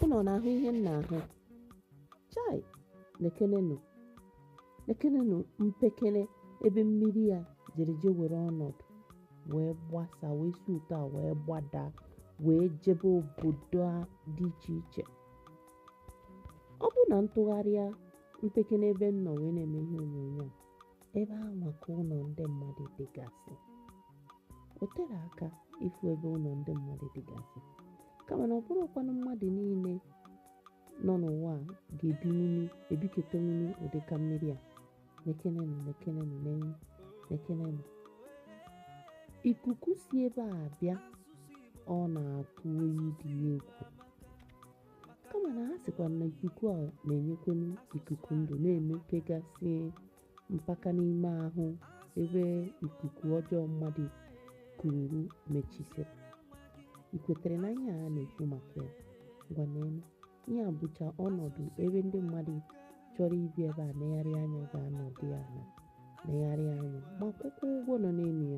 unu na-ahụ ihe m na-ahụ? Chai! Lekenenụ mpekele ebe mmiri ya jere je were ọnọdụ wee gbasa wee si otu a wee gbadaa wee jebe obodo dị iche iche. Ọ bụ na ntụgharịa mpekele ebe m nọ wee na-eme ihe onyonyo a, ebe ahụ maka ụlọ ndị mmadụ dịgasị. O tere aka ịfụ ebe ụlọ ndị mmadụ dịgasị, kama na ọ bụrụkwanụ mmadụ niile nọ n'ụwa a ga-ebikọtanwu ụdịka mmiri a. Lekenenụ. Ikuku si ebe a abịa, ọ na-atụ oyi dị egwu. Kama na ha sịkwa na ikuku a na-enyekwenu ikuku ndụ, na-emepegasị mpaka n'ime ahụ ebe ikuku ọjọọ mmadụ kururu mechisịrị. I kwetere na ihe a na-ekwu maka ya? Ngwa nenu, ihe a bụcha ọnọdụ ebe ndị mmadụ chọrọ ibi ebe a negharịa anya ga-anọdụ ya na negharịa anya ma kwụkwọ ụgwọ nọ n'elu ya.